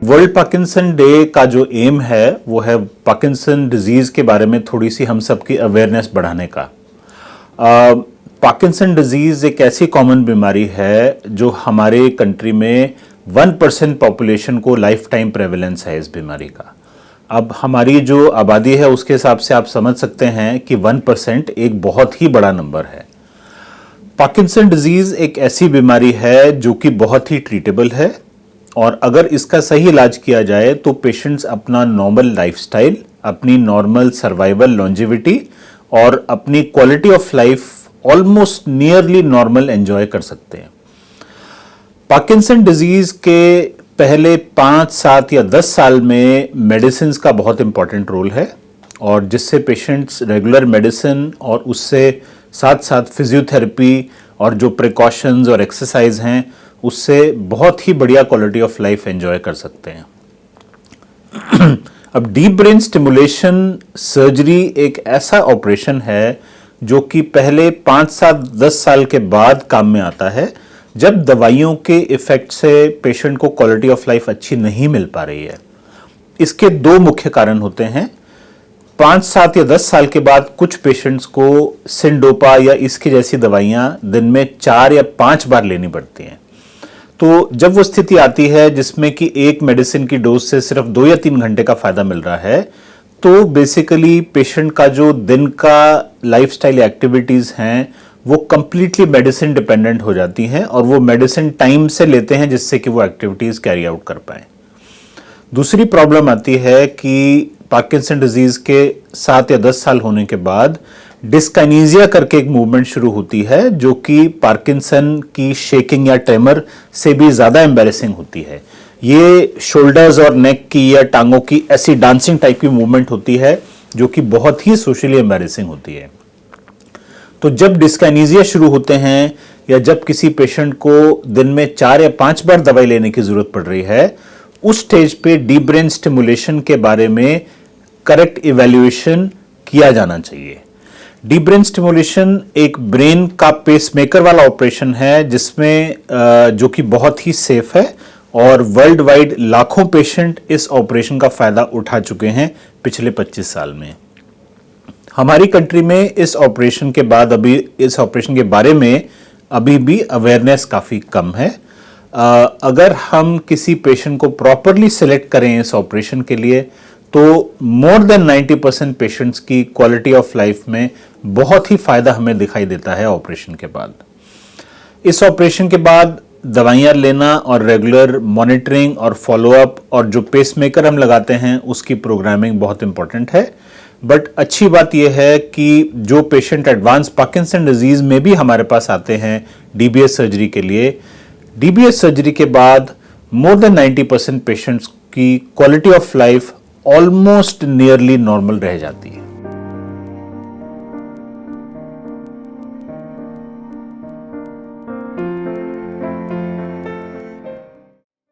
World Parkinson day का जो M है वो है पार्किंसन डिजीज के बारे में थोड़ी सी हम सबकी अवेयरनेस बढ़ाने का। पार्किंसन डिजीज एक ऐसी कॉमन बीमारी है जो हमारे कंट्री में 1% पॉपुलेशन को लाइफ टाइम प्रेवलेंस है इस बीमारी का। अब हमारी जो आबादी है उसके हिसाब से आप समझ सकते हैं कि 1% एक बहुत ही बड़ा नंबर है। पार्किंसन डिजीज एक ऐसी बीमारी है जो कि बहुत ही ट्रीटेबल है और अगर इसका सही इलाज किया जाए तो पेशेंट्स अपना नॉर्मल लाइफस्टाइल, अपनी नॉर्मल सर्वाइवल लॉन्जिविटी और अपनी quality of life almost nearly normal enjoy कर सकते हैं। पार्किंसन डिजीज के पहले 5, 7 या 10 साल में मेडिसिन का बहुत इंपॉर्टेंट रोल है और जिससे पेशेंट्स रेगुलर मेडिसिन और उससे साथ साथ फिजियोथेरेपी और जो प्रिकॉशंस और एक्सरसाइज हैं उससे बहुत ही बढ़िया क्वालिटी ऑफ लाइफ एंजॉय कर सकते हैं। अब डीप ब्रेन स्टिमुलेशन सर्जरी एक ऐसा ऑपरेशन है जो कि पहले 5, 7, 10 साल के बाद काम में आता है जब दवाइयों के इफेक्ट से पेशेंट को क्वालिटी ऑफ लाइफ अच्छी नहीं मिल पा रही है। इसके 2 मुख्य कारण होते हैं। 5, 7 या 10 साल के बाद कुछ पेशेंट्स को सिंडोपा या इसकी जैसी दवाइयां दिन में 4 या 5 बार लेनी पड़ती हैं। तो जब वो स्थिति आती है जिसमें कि एक मेडिसिन की डोज से सिर्फ 2 या 3 घंटे का फायदा मिल रहा है तो बेसिकली पेशेंट का जो दिन का लाइफस्टाइल एक्टिविटीज हैं वो कंप्लीटली मेडिसिन डिपेंडेंट हो जाती हैं और वो मेडिसिन टाइम से लेते हैं जिससे कि वो एक्टिविटीज कैरी आउट कर पाए। दूसरी प्रॉब्लम आती है कि पार्किंसन डिजीज के 7 या 10 साल होने के बाद डिस्काइनेसिया करके एक मूवमेंट शुरू होती है जो कि पार्किंसन की शेकिंग या ट्रेमर से भी ज्यादा एम्बैरेसिंग होती है। ये शोल्डर्स और नेक की या टांगों की ऐसी डांसिंग टाइप की मूवमेंट होती है जो कि बहुत ही सोशली एम्बैरेसिंग होती है। तो जब डिस्काइनेसिया शुरू होते हैं या जब किसी पेशेंट को दिन में 4 या 5 बार दवाई लेने की जरूरत पड़ रही है उस स्टेज पे डीप ब्रेन स्टिमुलेशन के बारे में करेक्ट इवैल्यूएशन किया जाना चाहिए। डीप ब्रेन स्टिमुलेशन एक ब्रेन का पेसमेकर वाला ऑपरेशन है जिसमें जो कि बहुत ही सेफ है और वर्ल्ड वाइड लाखों पेशेंट इस ऑपरेशन का फायदा उठा चुके हैं पिछले 25 साल में। हमारी कंट्री में इस ऑपरेशन के बाद अभी इस ऑपरेशन के बारे में अभी भी अवेयरनेस काफी कम है। अगर हम किसी पेशेंट को प्रॉपरली सिलेक्ट करें इस ऑपरेशन के लिए तो मोर देन 90% पेशेंट्स की क्वालिटी ऑफ लाइफ में बहुत ही फायदा हमें दिखाई देता है ऑपरेशन के बाद। इस ऑपरेशन के बाद दवाइयां लेना और रेगुलर मॉनिटरिंग और फॉलोअप और जो पेसमेकर हम लगाते हैं उसकी प्रोग्रामिंग बहुत इंपॉर्टेंट है। बट अच्छी बात यह है कि जो पेशेंट एडवांस पार्किंसन डिजीज में भी हमारे पास आते हैं डीबीएस सर्जरी के लिए, डीबीएस सर्जरी के बाद मोर देन 90% पेशेंट्स की quality of life almost nearly normal रह जाती है।